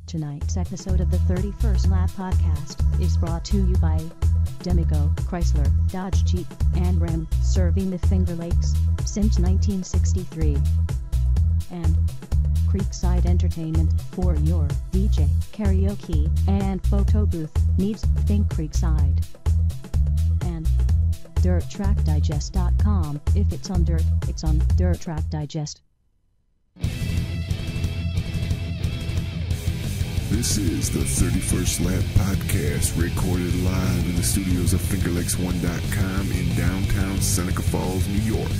Tonight's episode of the 31st Lap Podcast is brought to you by Demico, Chrysler, Dodge Jeep, and Ram, serving the Finger Lakes since 1963. And Creekside Entertainment, for your DJ, karaoke, and photo booth needs, think Creekside. And DirtTrackDigest.com, if it's on dirt, it's on Dirt Track Digest. This is the 31st Lap Podcast, recorded live in the studios of FingerLakes1.com in downtown Seneca Falls, New York.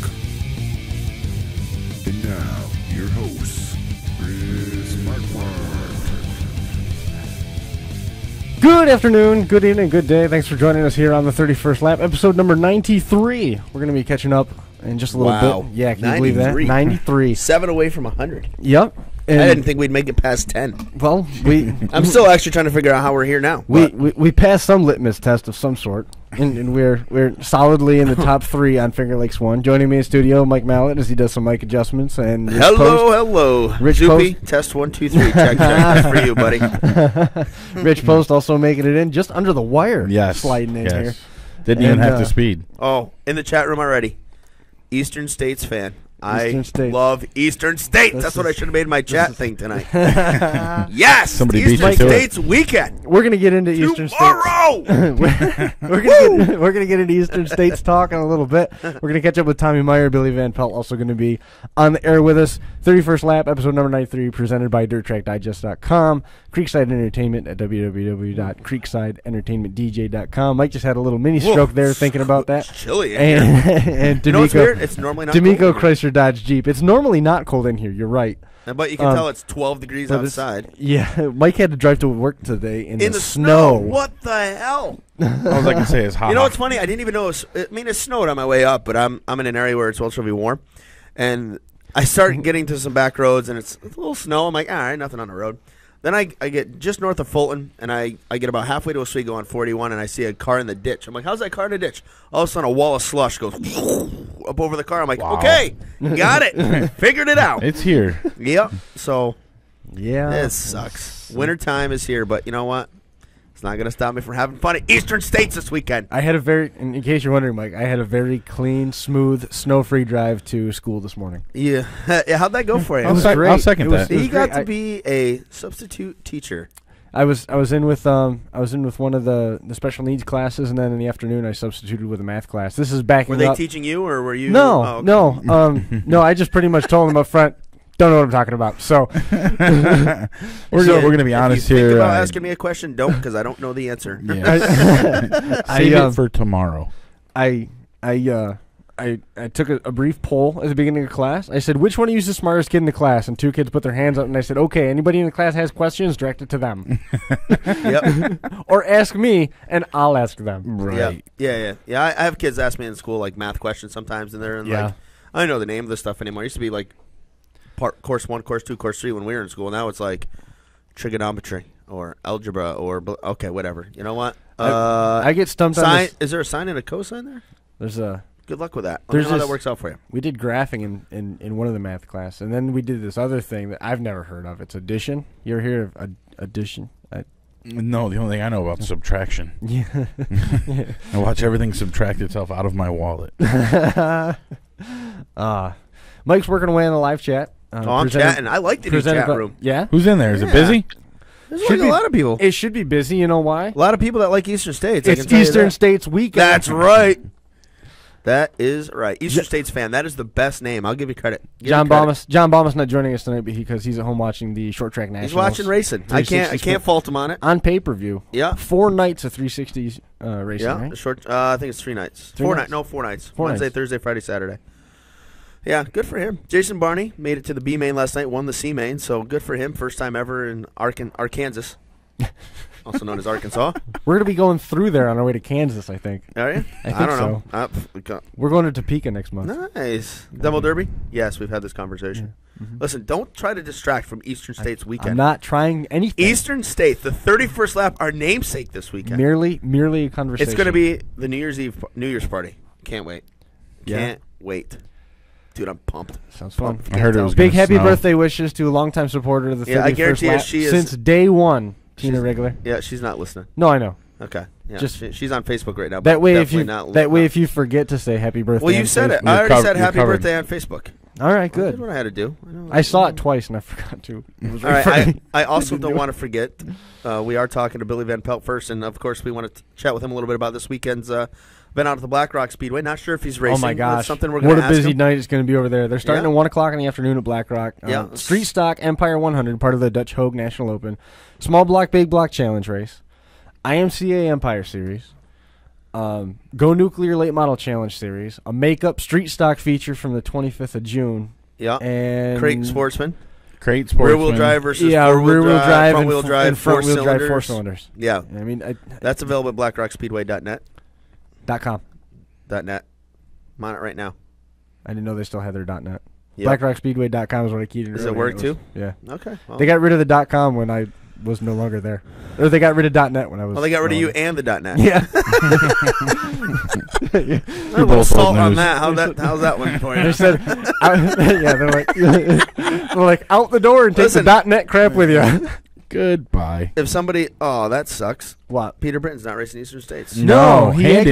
And now, your hosts, Chris Marquardt. Good afternoon, good evening, good day. Thanks for joining us here on the 31st Lap, episode number 93. We're going to be catching up in just a little bit. Yeah, can you believe that? 93. 7 away from 100. Yep. And I didn't think we'd make it past 10. Well, I'm still actually trying to figure out how we're here now. We passed some litmus test of some sort, and we're solidly in the top 3 on Finger Lakes 1. Joining me in studio, Mike Mallett, as he does some mic adjustments. And Rich hello. Rich Zoopy, test 1, 2, 3. Check. That's for you, buddy. Rich Post also making it in just under the wire. Yes. Sliding in here. Didn't even have to speed. Oh, in the chat room already. Eastern States fan. Eastern States. Love Eastern States. That's what I should have made my chat thing tonight. Yes! Somebody Eastern States weekend. We're going to get into Eastern States. Tomorrow! We're going to get into Eastern States talk in a little bit. We're going to catch up with Tommy Meier. Billy Van Pelt also going to be on the air with us. 31st Lap, episode number 93, presented by DirtTrackDigest.com. Creekside Entertainment at www.creeksideEntertainmentDJ.com. Mike just had a little mini stroke there thinking about that. It's chilly in here. And you know what's weird? It's normally not Demico, cold. Chrysler, Dodge Jeep. It's normally not cold in here. You're right. But you can tell it's 12 degrees outside. Yeah, Mike had to drive to work today in the snow. What the hell? All I can say is hot. You know what's funny? I didn't even know. It snowed on my way up, but I'm in an area where it's relatively warm, and I start getting to some back roads, and it's a little snow. I'm like, all right, nothing on the road. Then I get just north of Fulton, and I get about halfway to Oswego on 41, and I see a car in the ditch. I'm like, how's that car in the ditch? All of a sudden, a wall of slush goes up over the car. I'm like, okay, got it. Figured it out. It's here. Yep. So, yeah, this sucks. Wintertime is here, but you know what? It's not going to stop me from having fun at Eastern States this weekend. I had in case you're wondering, Mike, I had a very clean, smooth, snow-free drive to school this morning. Yeah. How'd that go for you? It was great. I'll second that. He got to be a substitute teacher. I was in with one of the special needs classes, and then in the afternoon I substituted with a math class. This is backing up. Were they up. teaching you, or were you? No, okay. no. No, I just pretty much told them up front, don't know what I'm talking about. So we're going to be honest here. Think about asking me a question, don't, because I don't know the answer. Yeah. Save it for tomorrow. I took a brief poll at the beginning of class. I said, which one of you is the smartest kid in the class? And 2 kids put their hands up, and I said, okay, anybody in the class has questions, direct it to them. Yep. Or ask me, and I'll ask them. Right. Yeah. I have kids ask me in school, like, math questions sometimes, and they're like, I don't know the name of the stuff anymore. It used to be like course 1, course 2, course 3 when we were in school. Now it's like trigonometry or algebra or, okay, whatever. You know what? I get stumped on this. Is there a sine and a cosine there? There's a... Good luck with that. Let me know how that works out for you. We did graphing in one of the math class, and then we did this other thing that I've never heard of. It's addition. You ever hear of addition? No, the only thing I know about is subtraction. Yeah. I watch everything subtract itself out of my wallet. Mike's working away on the live chat. I'm chatting. I like the new chat room. Yeah? Who's in there? Is it busy? There's like a lot of people. It should be busy. You know why? A lot of people that like Eastern States. It's Eastern States weekend. That's right. That is right. Eastern States fan. That is the best name. I'll give you credit. John Baumus not joining us tonight because he's at home watching the short track nationals. He's watching racing. I can't fault him on it. On pay-per-view. Yeah. 4 nights of 360 racing, yeah, right? Short. I think it's 3 nights. 4 nights. No, 4 nights. Wednesday, Thursday, Friday, Saturday. Yeah, good for him. Jason Barney made it to the B main last night, won the C main, so good for him. First time ever in Arkansas. Also known as Arkansas. We're going to be going through there on our way to Kansas, I think. Are you? I don't know. We're going to Topeka next month. Nice. Double Derby? Yes, we've had this conversation. Yeah. Mm-hmm. Listen, don't try to distract from Eastern States weekend. I'm not trying anything. Eastern States, the 31st lap, our namesake this weekend. Merely a conversation. It's going to be the New Year's party. Can't wait. Can't wait. Dude, I'm pumped. Sounds fun. I heard it was Big gonna happy snow. birthday wishes to a longtime supporter of the 31st Yeah, I guarantee you lap she is- since day one. Tina Regular. Yeah, she's not listening. No, I know. Okay. Yeah, Just- she's on Facebook right now. That but way, if definitely you not if you forget to say happy birthday, Well, you on said it. Facebook- I already said you're happy covered. birthday on Facebook. All right, I good. did what I had to do. I saw it twice and I forgot to. It was All right. funny. I also don't want to forget. We are talking to Billy Van Pelt first, and of course, we want to chat with him a little bit about this weekend's event out at the Black Rock Speedway. Not sure if he's racing. Oh my That's gosh! something we're What going a to ask busy him. night it's going to be over there. They're starting Yeah. at 1:00 in the afternoon at Black Rock. Yeah. Street Stock Empire 100, part of the Dutch Hogue National Open, Small Block Big Block Challenge race, IMCA Empire Series, Go Nuclear Late Model Challenge Series, a Makeup Street Stock feature from the 25th of June, Yeah. and Crate Sportsman. Crate Sportsman. Rear-wheel drive versus yeah, four-wheel rear-wheel drive, front-wheel and drive, front-wheel drive four 4 cylinders. cylinders. Yeah. I mean, That's available at blackrockspeedway.net. .com. .net. I'm on it right now. I didn't know they still had their .net. Yep. BlackRockSpeedway.com is what I keyed in. Does it earlier. work too? Yeah. Okay. Well, They got rid of the .com when I was no longer there. Or they got rid of .net when I was. well, they got rid of no you and the .net. Yeah. A little both salt old on news. that. How's that one for you? They said, yeah, they're like out the door and take Listen. the .net crap with you. Goodbye. If somebody, that sucks. What? Peter Britton's not racing Eastern States. No, he hand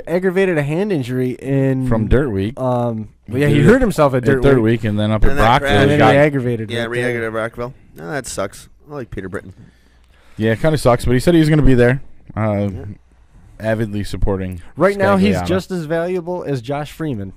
aggravated a hand injury in From Dirt Week. Well, yeah, he hurt himself at Dirt Week, Week, and then up at And that Brockville. and crash. he then got- he aggravated. Yeah, right there. re-aggravated Rockville. No, that sucks. I like Peter Britton. Yeah, it kind of sucks, but he said he was going to be there. Avidly supporting. Right now, he's Scagliano. just as valuable as Josh Freeman.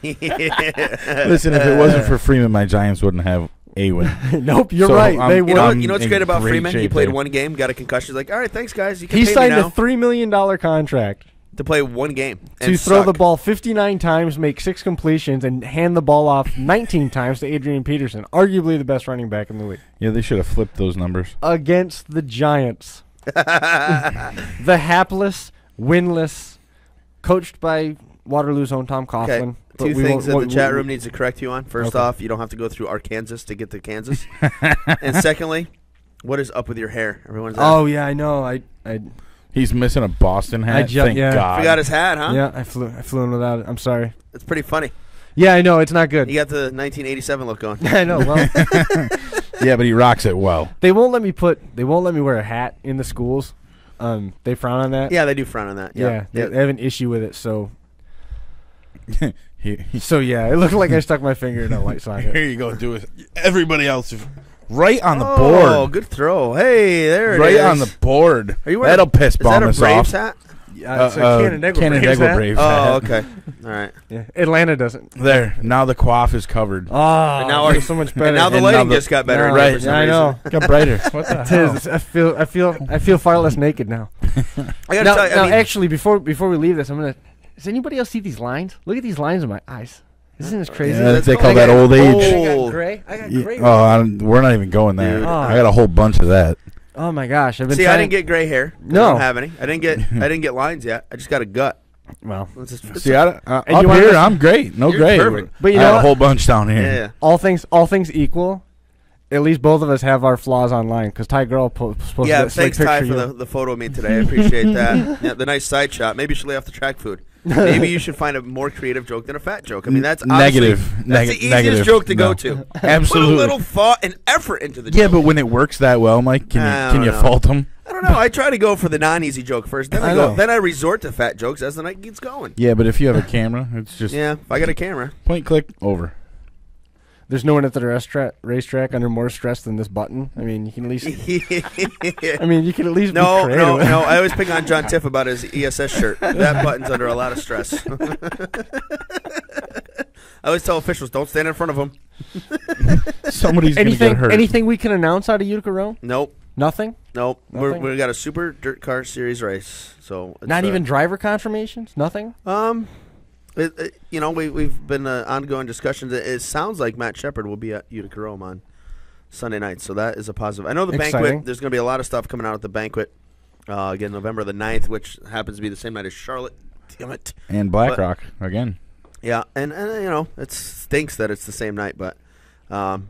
Listen, if it wasn't for Freeman, my Giants wouldn't have a win. Nope, you're So, right. They I'm- were. You know what's in great about great Freeman? He shape played there. one game, got a concussion. He's like, all right, thanks, guys. You can He pay me signed a now $3 million contract to play one game. to and throw the suck. ball 59 times, make 6 completions, and hand the ball off 19 times to Adrian Peterson, arguably the best running back in the league, Yeah, they should have flipped those numbers. against the Giants. The hapless, winless, coached by Waterloo's own Tom Coughlin. Okay, but two we things won't- that the chat room needs to correct you on. First Okay. off, you don't have to go through Arkansas to get to Kansas. And secondly, what is up with your hair? Everyone's Oh yeah, I know. I He's missing a Boston hat. Thank yeah. God. forgot his hat, huh? yeah, I flew in without it. I'm sorry. It's pretty funny. Yeah, I know it's not good. You got the 1987 look going. I know. Well, Yeah, but he rocks it well. they won't let me wear a hat in the schools. They frown on that. Yeah, they do frown on that. Yeah, Yeah. they have an issue with it. So He- yeah, it looked like I stuck my finger in a light socket. Here you go. Do it. Everybody else, right on the Oh, board. good throw. Hey, there it is. Right on the board. Are you wearing That'll piss Is that a Bombas Braves off. hat? It's a Canandaigua Braves Canandaigua hat. Braves Oh, hat. okay. All right. Yeah, Atlanta doesn't. There. Now the coif is covered. Oh, And now it's so much better. And now the And lighting now the- just got better. Yeah, in here right. for some Yeah, I reason. know. Got brighter. What the It hell? is. I feel far less naked now. I gotta Now, tell you, now I mean, actually, before we leave this, I'm gonna. Does anybody else see these lines? Look at these lines in my eyes. Isn't this crazy? Yeah, That's they called- call that old I age. got Old. gray. I got Yeah. gray. We're not even going there. Dude. I got a whole bunch of that. Oh my gosh! I've been. see, I trying- didn't get gray hair. No. I don't have any. I didn't get lines yet. I just got a gut. Well, It's See, And up you wanna here, listen- I'm great. No You're gray. perfect. But you I know got a what? whole bunch down here. yeah. all things equal, at least both of us have our flaws online. Because Ty Girl posted Yeah, that slick thanks, Ty, picture for of you. the photo of me today. I appreciate that. Yeah, the nice side shot. Maybe you should lay off the track food. Maybe you should find a more creative joke than a fat joke. I mean, that's honestly- Negative. That's the easiest Negative. joke to go No. to. Absolutely. Put a little thought and effort into the Yeah, joke. but when it works that well, Mike, I can don't you know. fault him? I don't know. I try to go for the non-easy joke first. Then I I know. then I resort to fat jokes as the night gets going. Yeah, but if you have a camera, it's just Yeah, if I got a camera. point, click, over. There's no one at the racetrack under more stress than this button. I mean, you can at least. I mean, you can at least. No, be creative. no. I always pick on John Tiff about his ESS shirt. That button's under a lot of stress. I always tell officials, don't stand in front of him. Somebody's going to get hurt. Anything we can announce out of Utica Rome? Nope. Nothing. Nope. Nothing? We got a super dirt car series race. So it's, Not even driver confirmations. Nothing. We've been ongoing discussions. It sounds like Matt Shepard will be at Utica Rome on Sunday night, so that is a positive. I know the Exciting. banquet. There's going to be a lot of stuff coming out at the banquet. Again, November the 9th, which happens to be the same night as Charlotte. Damn it. And BlackRock, again. Yeah, and it stinks that it's the same night, but I'll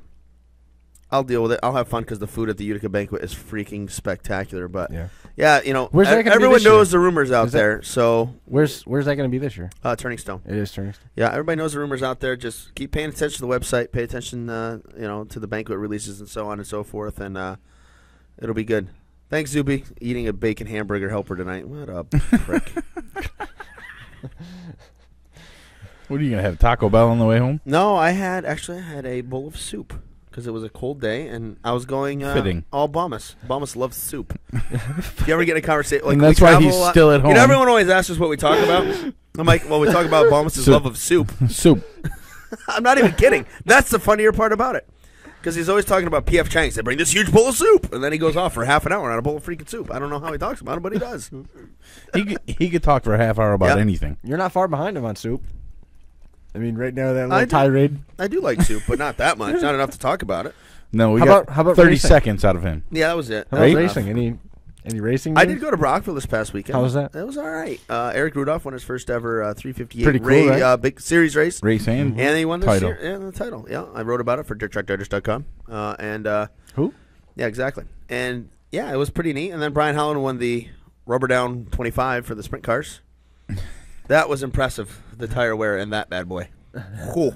I'll deal with it. I'll have fun because the food at the Utica banquet is freaking spectacular. But yeah, where's that everyone knows the rumors out there. So where's that going to be this year? Turning Stone. It is Turning Stone. Yeah, everybody knows the rumors out there. Just keep paying attention to the website. Pay attention, to the banquet releases and so on and so forth, and it'll be good. Thanks, Zuby. Eating a bacon hamburger helper tonight. What a prick. What are you going to have, Taco Bell on the way home? No, I had a bowl of soup because it was a cold day, and I was going Fitting. all Bombas. Bombas loves soup. If you ever get in a conversation, like, and that's why he's still at home. Everyone always asks us what we talk about. I'm like, well, we talk about Bombas' love of soup. Soup. I'm not even kidding. That's the funnier part about it. Because he's always talking about P.F. Chang's. They bring this huge bowl of soup, and then he goes off for half an hour on a bowl of freaking soup. I don't know how he talks about it, but he does. He could talk for a half hour about anything. You're not far behind him on soup. I mean, right now, that little tirade. I do like soup, but not that much. Not enough to talk about it. No, we how got about 30 racing? seconds out of him. Yeah, that was it. How about racing? Any racing? I did go to Brockville this past weekend. How was that? It was all right. Eric Rudolph won his first ever 358 Pretty cool, right? big series race. And he won the title. the title. Yeah, I wrote about it for DirtTrackDigest.com. Who? Yeah, exactly. And yeah, it was pretty neat. And then Brian Holland won the Rubber Down 25 for the sprint cars. That was impressive. The tire wear in that bad boy. Cool.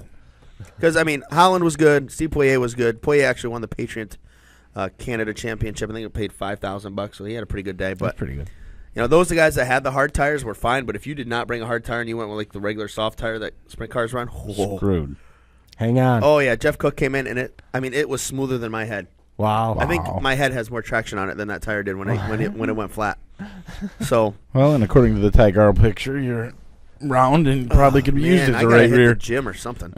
Because I mean, Holland was good. Steve Poirier was good. Poirier actually won the Patriot Canada Championship. I think it paid $5,000, so he had a pretty good day. But that's pretty good. Those the guys that had the hard tires were fine. But if you did not bring a hard tire and you went with like the regular soft tire that sprint cars run, Screwed. Hang on. Oh yeah, Jeff Cook came in and it was smoother than my head. Wow. I think my head has more traction on it than that tire did when it went flat. So well, and according to the Tiger picture, you're round and probably could be used as I the gotta right hit rear. the gym or something.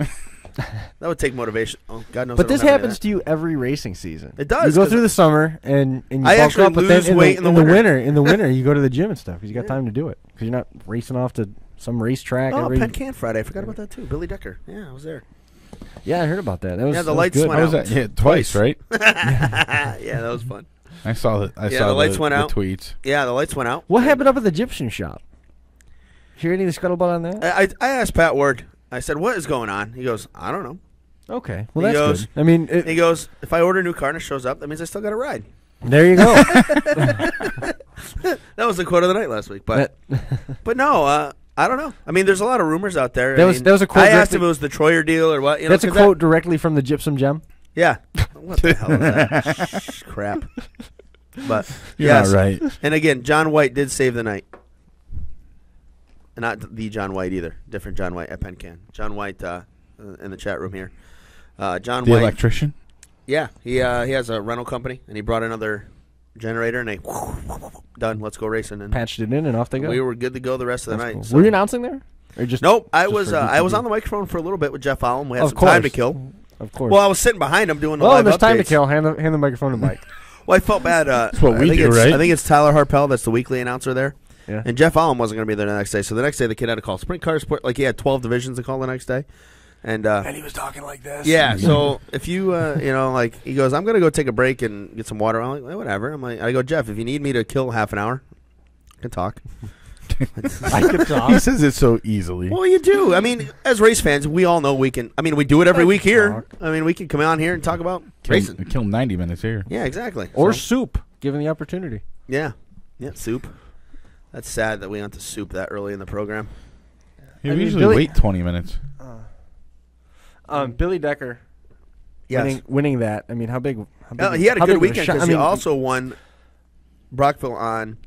That would take motivation. Oh, God knows. But I don't this have any of happens that. to you every racing season. It does. You go through the summer and you I bulk actually up, but then lose weight in the winter. In the winter, you go to the gym and stuff because you got time to do it because you're not racing off to some racetrack. Oh, Penn Can Friday. I forgot about that too. Billy Decker. Yeah, I was there. Yeah, I heard about that. That was the lights good. went How was out. that? Yeah, twice, right? Yeah, that was fun. I saw that. I saw the lights went the out. tweets. Yeah, the lights went out. What happened up at the Egyptian shop? Hear any of the scuttlebutt on that? I asked Pat Ward. I said, "What is going on?" He goes, "I don't know." Okay, well He that's goes- good. I mean, He goes, "If I order a new car and it shows up, that means I still got to ride." there you go. That was the quote of the night last week. But no, I don't know. I mean, there's a lot of rumors out there. That was a quote I asked directly- if it was the Troyer deal or what. That's a 'cause quote directly from the Gypsum Gem. Yeah. What the hell is that? Crap. But You're yes. not right. And again, John White did save the night. Not the John White either. Different John White at Penn Can. John White in the chat room here. John The White. electrician. Yeah, he has a rental company, and he brought another generator, and they done. Let's go racing. And Patched it in, and off they go. we were good to go the rest of the That's night. cool. So. Were you announcing there? Or just Nope, I just was for I was DTV? on the microphone for a little bit with Jeff Allen. We had Of some time to course. kill. Of course. Well, I was sitting behind him doing the well, live there's time to updates. kill. Hand the microphone to Mike. Well, I felt bad. That's what we I think do, it's, right? I think it's Tyler Harpel that's the weekly announcer there. Yeah. And Jeff Allen wasn't going to be there the next day. So the next day, the kid had to call sprint car sport. Like he had 12 divisions to call the next day. And he was talking like this. yeah, so if you, like he goes, I'm going to go take a break and get some water. I'm like, whatever. I go, Jeff, if you need me to kill half an hour, I can talk. I could talk. He says it so easily. Well, you do. I mean, as race fans, we all know we can. I mean, we do it every week here. I mean, we can come on here and talk about racing. Kill 90 minutes here. Yeah, exactly. Or So, soup, given the opportunity. yeah, soup. That's sad that we went to soup that early in the program. You I mean, usually Billy- wait 20 minutes. Billy Decker Yes. winning that. I mean, how big? He had a how good big of weekend shot- because he also won Brockville on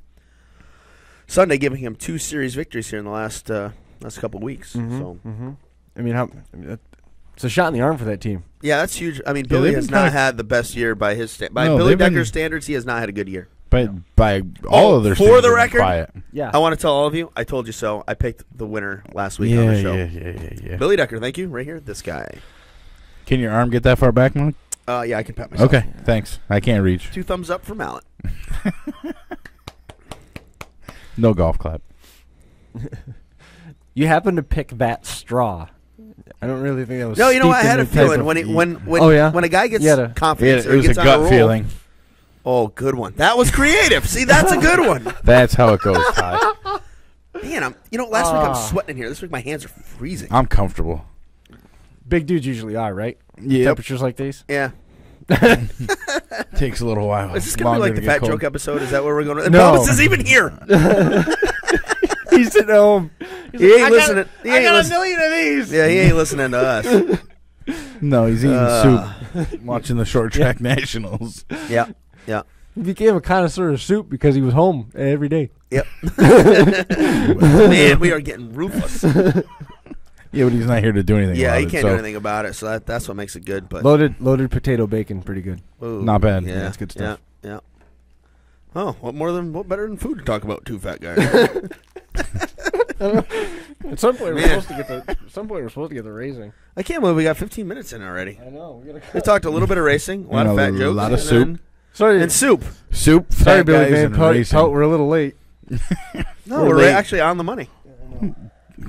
Sunday, giving him 2 series victories here in the last couple of weeks. So I mean, it's a shot in the arm for that team. yeah, that's huge. I mean, Billy they've has been not kinda- had the best year by his by No, Billy they've been- Decker's standards. He has not had a good year. But by all of their for standards, the they're record, quiet. Yeah. I want to tell all of you, I told you so. I picked the winner last week on the show. Yeah. Billy Decker, thank you. Right here, this guy. Can your arm get that far back, Mike? Yeah, I can pat myself. Okay, thanks. I can't reach. 2 thumbs up for Mallet. No golf clap. You happen to pick that straw. I don't really think that was. No, you know what? I steeped had in a the type feeling of- when Oh, yeah? when a guy gets You had a- confidence, or It he was a gets on a gut roll, feeling. Oh, good one. That was creative. See, that's a good one. That's how it goes, Ty. Man, last week I'm sweating in here. This week my hands are freezing. I'm comfortable. Big dudes usually are, right? Yeah. Temperatures like these. Yeah. Takes a little while. Is this going to be like the fat joke episode? Is that where we're going? And No. Bubba's is even here. He's at home. He ain't listening. I got a million of these. Yeah, he ain't listening to us. No, he's eating soup, watching the short track nationals. Yeah. He became a connoisseur of soup because he was home every day. Yep. Man, we are getting ruthless. Yeah, but he's not here to do anything. Yeah, about he it, can't so do anything about it. So that's what makes it good. But Loaded potato bacon, pretty good. Ooh, Not bad. Yeah, Yeah, that's good stuff. Yeah. Oh, what better than food to talk about, two fat guys? At some point, Man. we're supposed to get the racing. I can't believe we got 15 minutes in already. I know. We talked a little bit of racing, a lot of And fat a jokes, lot of and soup. then- Sorry, and soup. Soup. sorry, fat Billy guys, Van and Pelt. racing. We're a little late. No, We're we're late. actually on the money.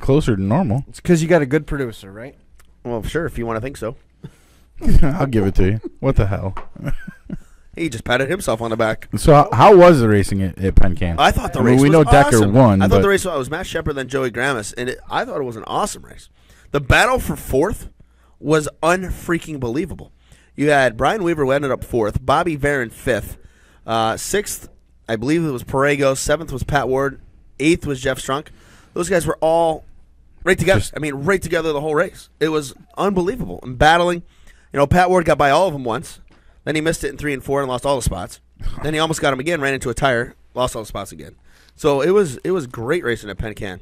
Closer to normal. It's because you got a good producer, right? Well, sure, if you want to think so. I'll give it to you. What the hell? He just patted himself on the back. So how was the racing at Penn Can? I thought the I mean, race we was know Decker awesome. won, I thought but- the race was Matt Shepard, then Joey Gramis, and I thought it was an awesome race. The battle for fourth was unfreaking believable. You had Brian Weaver, who ended up fourth, Bobby Varon fifth, sixth, I believe it was Perego, seventh was Pat Ward, eighth was Jeff Strunk. Those guys were all right together. Right together the whole race. It was unbelievable. And battling, Pat Ward got by all of them once. Then he missed it in 3 and 4 and lost all the spots. Then he almost got him again, ran into a tire, lost all the spots again. So it was great racing at Penn Can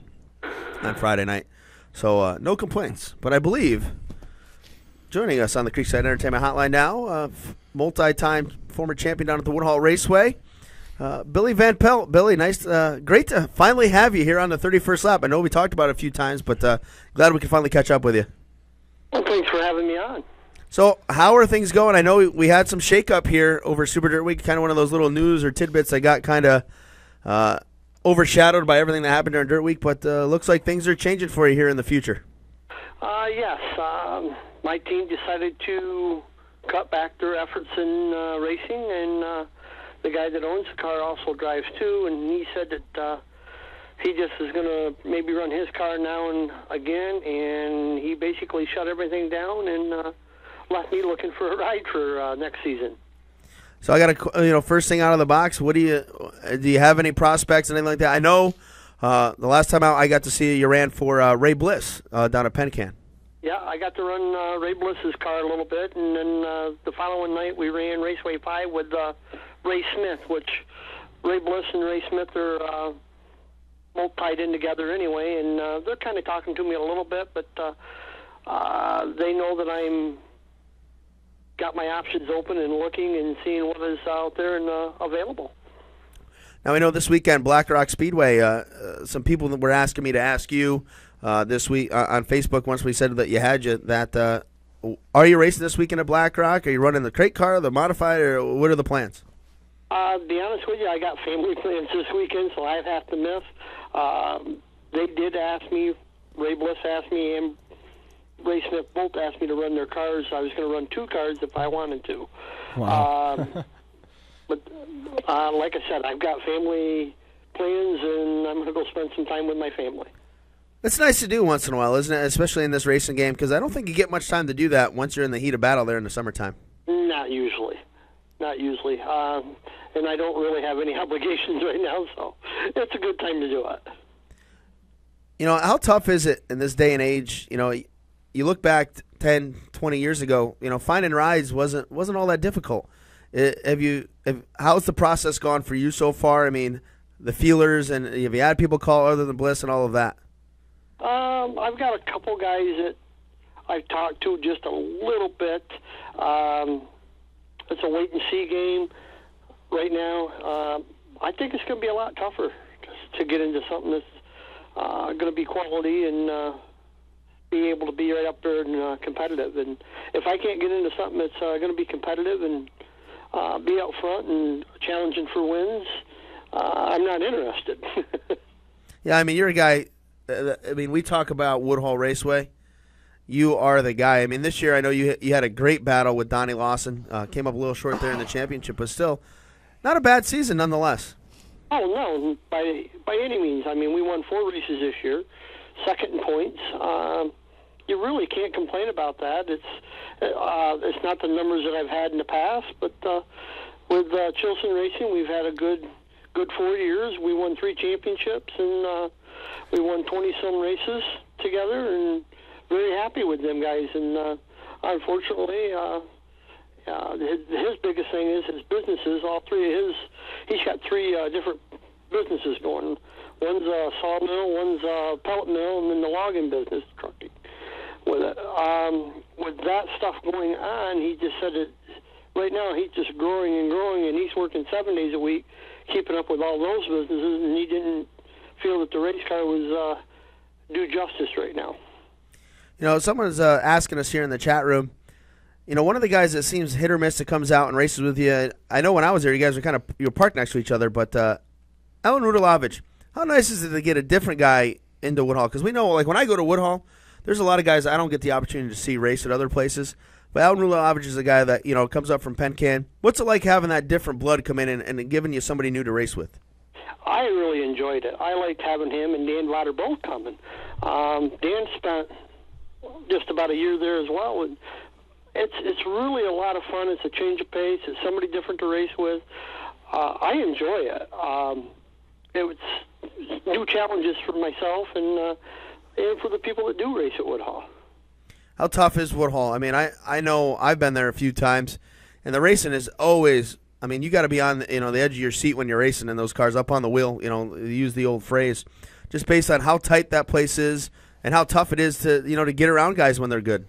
on Friday night. So no complaints. But I believe joining us on the Creekside Entertainment Hotline now, multi-time former champion down at the Woodhall Raceway, Billy Van Pelt. Billy, great to finally have you here on the 31st lap. I know we talked about it a few times, but glad we could finally catch up with you. Well, thanks for having me on. So how are things going? I know we had some shakeup here over Super Dirt Week, kind of one of those little news or tidbits that got kind of overshadowed by everything that happened during Dirt Week, but looks like things are changing for you here in the future. Yes, my team decided to cut back their efforts in racing, and the guy that owns the car also drives too, and he said that he just is going to maybe run his car now and again, and he basically shut everything down and left me looking for a ride for next season. So I got to, first thing out of the box, do you have any prospects, anything like that? I know the last time out I got to see you ran for Ray Bliss down at Penn Can. Yeah, I got to run Ray Bliss's car a little bit, and then the following night we ran Raceway 5 with Ray Smith, which Ray Bliss and Ray Smith are both tied in together anyway, and they're kind of talking to me a little bit, but they know that I'm got my options open and looking and seeing what is out there and available. Now, I know this weekend, Black Rock Speedway, some people were asking me to ask you this week on Facebook once we said that you had that are you racing this weekend at Black Rock? Are you running the crate car, the modified, or what are the plans? To be honest with you, I got family plans this weekend, so I have to miss. They did ask me, Ray Bliss asked me, and Ray Smith both asked me to run their cars. I was going to run 2 cars if I wanted to. Wow. But like I said, I've got family plans, and I'm going to go spend some time with my family. It's nice to do once in a while, isn't it? Especially in this racing game, because I don't think you get much time to do that once you're in the heat of battle there in the summertime. Not usually. Not usually. And I don't really have any obligations right now, so it's a good time to do it. How tough is it in this day and age? You look back 10, 20 years ago, finding rides wasn't all that difficult. How's the process gone for you so far? I mean, the feelers, and have you had people call other than Bliss and all of that? I've got a couple guys that I've talked to just a little bit. It's a wait-and-see game right now. I think it's going to be a lot tougher to get into something that's going to be quality and be able to be right up there and competitive. And if I can't get into something that's going to be competitive and be out front and challenging for wins, I'm not interested. Yeah, I mean, you're a guy. We talk about Woodhall Raceway. You are the guy. I mean, this year I know you had a great battle with Donnie Lawson. Came up a little short there in the championship, but still not a bad season nonetheless. Oh, no, by any means. I mean, we won 4 races this year, second in points. You really can't complain about that. It's not the numbers that I've had in the past, but with Chilson Racing, we've had a good 4 years. We won 3 championships, and we won 20-some races together, and very happy with them guys. And unfortunately, his biggest thing is his businesses. All 3 of his, he's got 3 different businesses going. One's a sawmill, one's a pellet mill, and then the logging business, trucking. With that stuff going on, he just said that right now he's just growing and growing, and he's working 7 days a week, keeping up with all those businesses, and he didn't feel that the race car was do justice right now. You know, someone's asking us here in the chat room, you know, one of the guys that seems hit or miss that comes out and races with you, I know when I was there, you guys were you were parked next to each other, but Alan Rudalovich, how nice is it to get a different guy into Woodhall? Because we know, like, when I go to Woodhall, there's a lot of guys I don't get the opportunity to see race at other places. But Alan Rudalovich is a guy that, you know, comes up from Pencan. What's it like having that different blood come in and giving you somebody new to race with? I really enjoyed it. I liked having him and Dan Lauder both coming. Dan spent just about a year there as well. And it's really a lot of fun. It's a change of pace. It's somebody different to race with. I enjoy it. It was new challenges for myself and for the people that do race at Woodhall. How tough is Woodhall? I mean, I know I've been there a few times, and the racing is always, I mean, you got to be on, you know, the edge of your seat when you're racing in those cars, up on the wheel, you know, use the old phrase, just based on how tight that place is and how tough it is to, you know, to get around guys when they're good.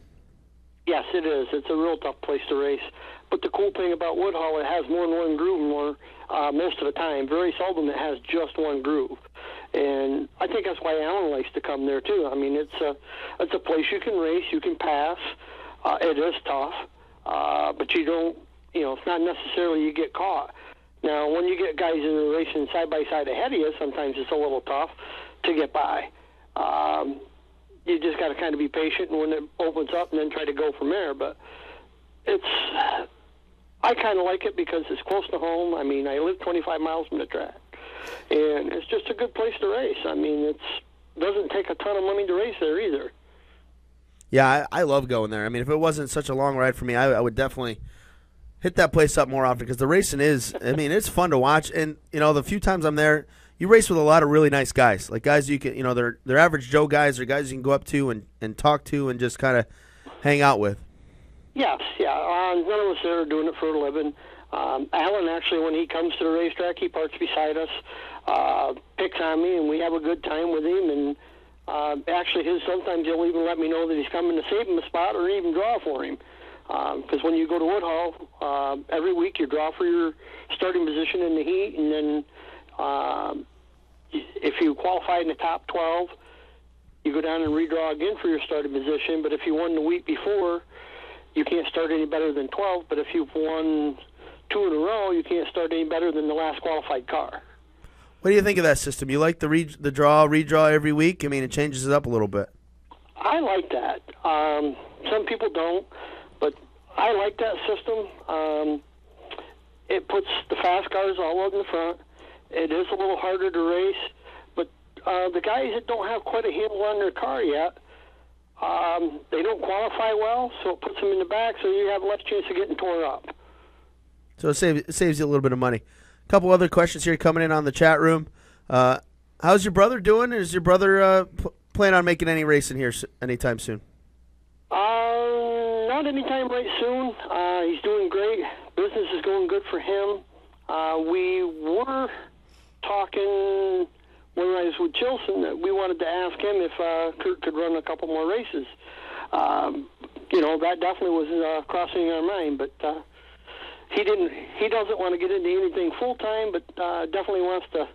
Yes, it is. It's a real tough place to race. But the cool thing about Woodhall, it has more than one groove most of the time. Very seldom it has just one groove. And I think that's why Alan likes to come there, too. I mean, it's a place you can race, you can pass. It is tough, but you don't, you know, it's not necessarily you get caught. Now, when you get guys in the racing side by side ahead of you, sometimes it's a little tough to get by. You just got to kind of be patient, and when it opens up, and then try to go from there. But I kind of like it because it's close to home. I mean, I live 25 miles from the track, and it's just a good place to race. I mean, it doesn't take a ton of money to race there either. Yeah, I love going there. I mean, if it wasn't such a long ride for me, I would definitely hit that place up more often because the racing is, I mean, it's fun to watch. And, you know, the few times I'm there, you race with a lot of really nice guys. Like guys you can, you know, they're average Joe guys or guys you can go up to and talk to and just kind of hang out with. Yes, yeah. None of us there are doing it for a living. Alan, actually, when he comes to the racetrack, he parks beside us, picks on me, and we have a good time with him. And actually, sometimes he'll even let me know that he's coming to save him a spot or even draw for him. Because when you go to Woodhall, every week you draw for your starting position in the heat, and then if you qualify in the top 12, you go down and redraw again for your starting position. But if you won the week before, you can't start any better than 12. But if you've won 2 in a row, you can't start any better than the last qualified car. What do you think of that system? You like the redraw every week? I mean, it changes it up a little bit. I like that. Some people don't, but I like that system. It puts the fast cars all out in the front. It is a little harder to race, but the guys that don't have quite a handle on their car yet, they don't qualify well, so it puts them in the back, so you have less chance of getting torn up. So it saves you a little bit of money. A couple other questions here coming in on the chat room. How's your brother doing? Is your brother plan on making any racing here anytime soon? Not anytime right soon. He's doing great. Business is going good for him. We were talking when I was with Chilson that we wanted to ask him if Kurt could run a couple more races. You know, that definitely was crossing our mind, but he didn't. He doesn't want to get into anything full time, but definitely wants to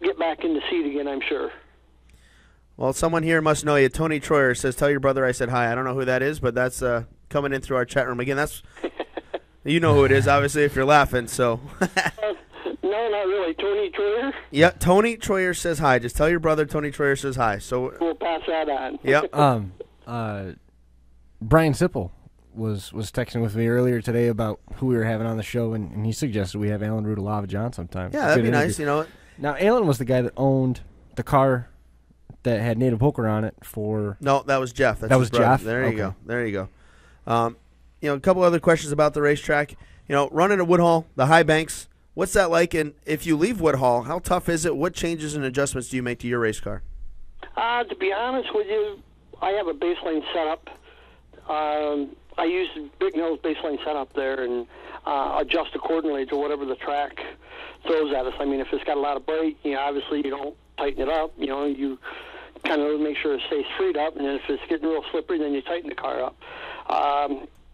get back in the seat again, I'm sure. Well, someone here must know you. Tony Troyer says, "Tell your brother I said hi." I don't know who that is, but that's coming in through our chat room again. That's you know who it is, obviously, if you're laughing. So. No, not really. Tony Troyer? Yep, Tony Troyer says hi. Just tell your brother Tony Troyer says hi. So we'll pass that on. Yep. Brian Sipple was texting with me earlier today about who we were having on the show, and he suggested we have Alan Rudalovich on sometime. Yeah, that'd be nice, you know. Now, Alan was the guy that owned the car that had Native Poker on it for. No, that was Jeff. That's That his was brother. Jeff? There you Okay. go. There you go. A couple other questions about the racetrack. Running at Woodhall, the high banks. What's that like? And if you leave Woodhall, how tough is it? What changes and adjustments do you make to your race car? To be honest with you, I have a baseline setup. I use Big Mill's baseline setup there and adjust accordingly to whatever the track throws at us. I mean, if it's got a lot of bite, obviously you don't tighten it up. You kind of make sure it stays freed up, and then if it's getting real slippery, then you tighten the car up.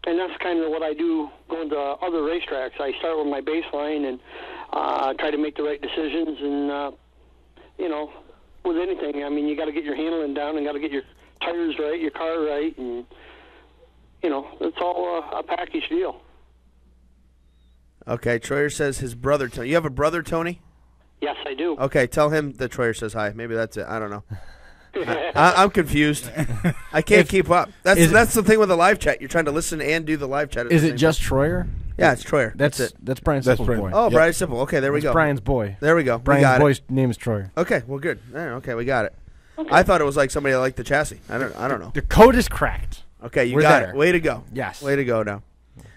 And that's kind of what I do going to other racetracks. I start with my baseline and try to make the right decisions. And, with anything, I mean, you got to get your handling down and got to get your tires right, your car right, and, it's all a package deal. Okay, Troyer says his brother, Tony. You have a brother, Tony? Yes, I do. Okay, tell him that Troyer says hi. Maybe that's it. I don't know. I'm confused. I can't keep up. That's the thing with the live chat. You're trying to listen and do the live chat. Is it just Troyer? Yeah, it's Troyer. That's it. That's Brian Simple's boy. Oh, Brian Simple. Okay, there we That's go. Brian's boy. There we go. Brian's boy's name is Troyer. Okay, well, good. Okay, we got it. Okay. I thought it was like somebody that liked the chassis. I don't know. The code is cracked. Okay, you We're got there. it. Way to go. Yes. Way to go now.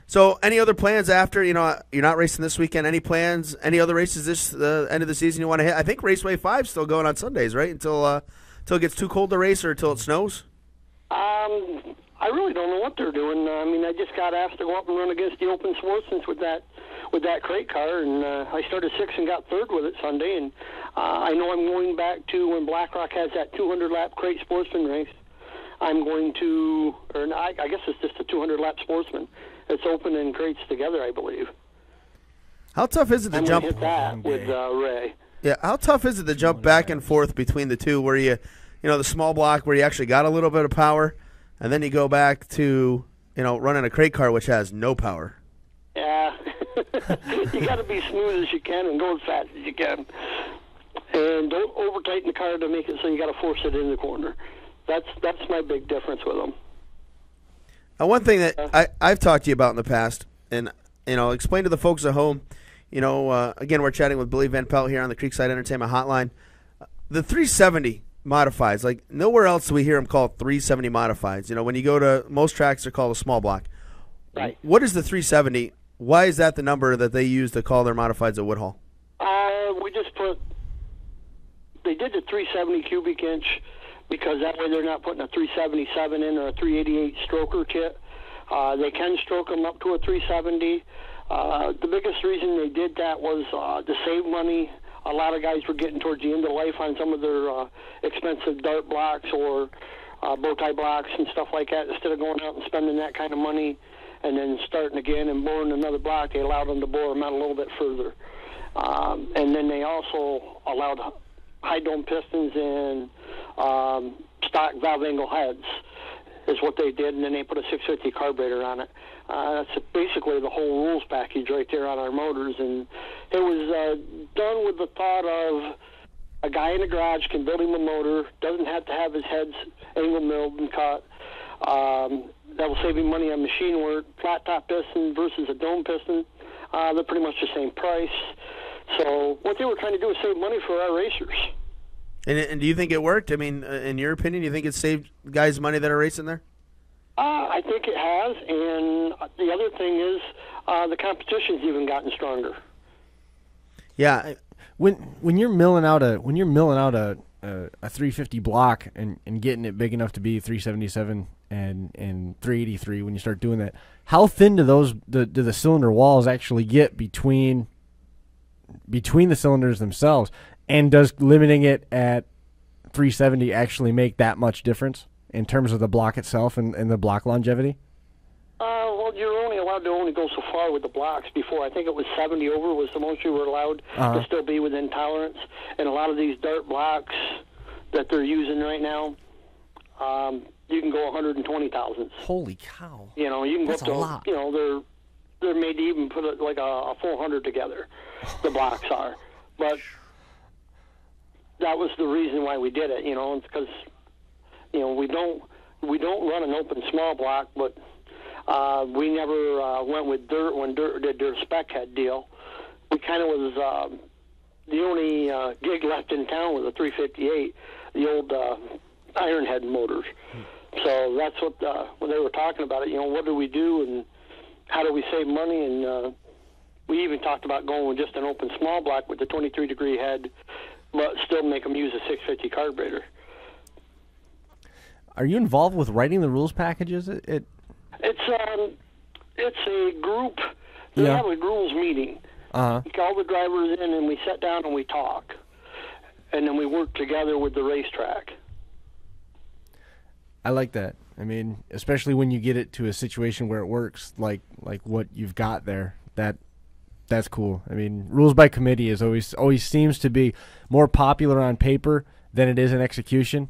So, any other plans after? You're not racing this weekend. Any plans? Any other races this end of the season you want to hit? I think Raceway 5's still going on Sundays, right? Until it gets too cold to race or until it snows. I really don't know what they're doing. I mean, I just got asked to go up and run against the Open Sportsmans with that crate car, and I started 6th and got 3rd with it Sunday. And I know I'm going back to when BlackRock has that 200-lap crate sportsman race. I'm going to, or I guess it's just a 200-lap sportsman. It's open and crates together, I believe. How tough is it to jump? I'm going to hit that with Ray. Yeah, how tough is it to jump back and forth between the two, where the small block where you actually got a little bit of power, and then you go back to running a crate car which has no power. Yeah, you got to be smooth as you can and go as fast as you can, and don't over tighten the car to make it so you got to force it in the corner. That's my big difference with them. One thing that I've talked to you about in the past, and explain to the folks at home. Again, we're chatting with Billy Van Pelt here on the Creekside Entertainment Hotline. The 370 modifieds, like nowhere else do we hear them called 370 modifieds. When you go to most tracks, they're called a small block. Right. What is the 370? Why is that the number that they use to call their modifieds at Woodhall? We just they did the 370 cubic inch because that way they're not putting a 377 in or a 388 stroker kit. They can stroke them up to a 370. The biggest reason they did that was to save money. A lot of guys were getting towards the end of life on some of their expensive dart blocks or bow tie blocks and stuff like that. Instead of going out and spending that kind of money and then starting again and boring another block, they allowed them to bore them out a little bit further. And then they also allowed high dome pistons and stock valve angle heads is what they did, and then they put a 650 carburetor on it. That's basically the whole rules package right there on our motors, and it was done with the thought of a guy in the garage can build him a motor, doesn't have to have his heads angle milled and cut. That will save him money on machine work. Flat top piston versus a dome piston, they're pretty much the same price. So what they were trying to do is save money for our racers. And do you think it worked? I mean, in your opinion, you think it saved guys money that are racing there? I think it has, and the other thing is the competition's even gotten stronger. Yeah, when you're milling out a 350 block and getting it big enough to be 377 and 383, when you start doing that, how thin do the cylinder walls actually get between the cylinders themselves? And does limiting it at 370 actually make that much difference in terms of the block itself and the block longevity? Well, you're only allowed to go so far with the blocks. Before, I think it was 70 over was the most you were allowed to still be within tolerance. And a lot of these dart blocks that they're using right now, you can go 120 thousandths. Holy cow! You can That's go up to a lot. They're made to even put like a 400 together. The blocks are, but that was the reason why we did it. It's because we don't run an open small block, but we never went with dirt when dirt did their spec head deal. We kind of was the only gig left in town was a 358. the old iron head motors. So that's what when they were talking about it, what do we do and how do we save money? And we even talked about going with just an open small block with the 23-degree head, but still make them use a 650 carburetor. Are you involved with writing the rules packages? It's a group. They have a rules meeting. We call the drivers in and we sit down and we talk, and then we work together with the racetrack. I like that. I mean, especially when you get it to a situation where it works, like what you've got there. That's cool. I mean, rules by committee is always seems to be more popular on paper than it is in execution.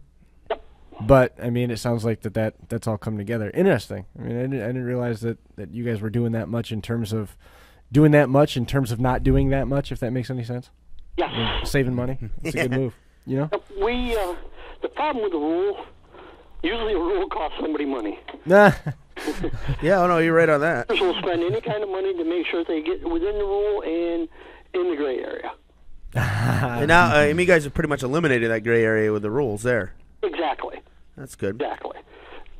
Yep. But I mean, it sounds like that's all come together. Interesting. I mean, I didn't realize that you guys were doing that much in terms of not doing that much. If that makes any sense. Yes. I mean, saving money. It's a good move. We the problem with the rule. Usually a rule costs somebody money. Nah. Yeah, oh no, you're right on that. Will spend any kind of money to make sure they get within the rule and in the gray area. And now, you guys have pretty much eliminated that gray area with the rules there. Exactly. That's good. Exactly.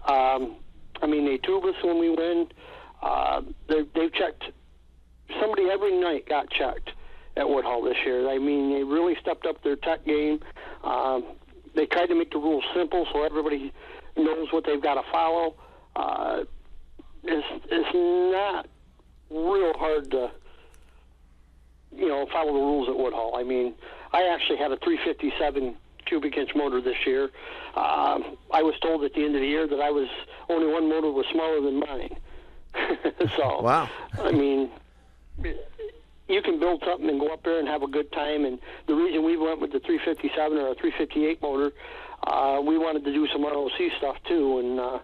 They tube us when we win. They've checked. Somebody every night got checked at Woodhull this year. I mean, they really stepped up their tech game. They tried to make the rules simple so everybody knows what they've got to follow. It's not real hard to, follow the rules at Woodhull. I mean, I actually had a 357 cubic inch motor this year. I was told at the end of the year that only one motor was smaller than mine. So, wow. I mean, you can build something and go up there and have a good time. And the reason we went with the 357 or a 358 motor, we wanted to do some ROC stuff too, and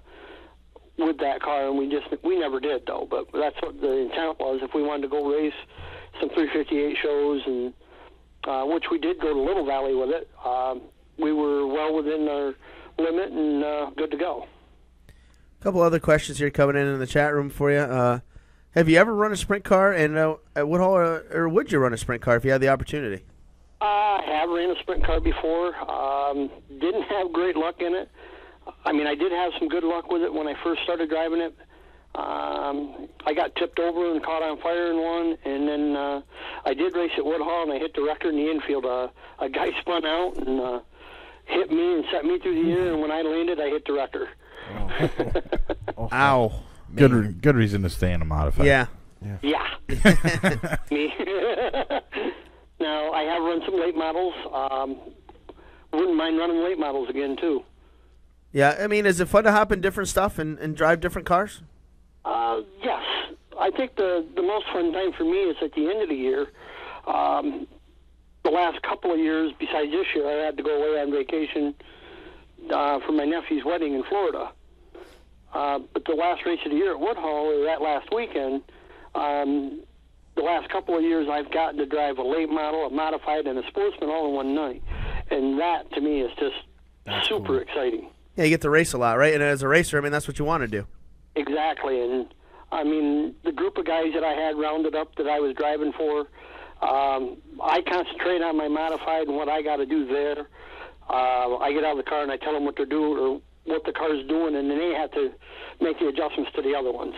with that car, and we never did though. But that's what the intent was. If we wanted to go race some 358 shows, and which we did go to Little Valley with it, we were well within our limit and good to go. A couple other questions here coming in the chat room for you. Have you ever run a sprint car at Woodhull, or would you run a sprint car if you had the opportunity? I have ran a sprint car before. Didn't have great luck in it. I mean, I did have some good luck with it when I first started driving it. I got tipped over and caught on fire in one, and then I did race at Woodhull, and I hit the wrecker in the infield. A guy spun out and hit me and set me through the air, and when I landed, I hit the wrecker. Oh. Ow. Good reason to stay in a modified. Yeah. Me. Now, I have run some late models. Wouldn't mind running late models again, too. Yeah, I mean, is it fun to hop in different stuff and drive different cars? Yes. I think the most fun time for me is at the end of the year. The last couple of years, besides this year, I had to go away on vacation for my nephew's wedding in Florida. But the last race of the year at Woodhull, or that last weekend, the last couple of years I've gotten to drive a late model, a modified, and a sportsman all in one night. And that, to me, is just super exciting. Yeah, you get to race a lot, right? And as a racer, I mean, that's what you want to do. Exactly. And, I mean, the group of guys that I had rounded up that I was driving for, I concentrate on my modified and what I got to do there. I get out of the car and I tell them what they're doing or what the car's doing, and then they have to make the adjustments to the other ones.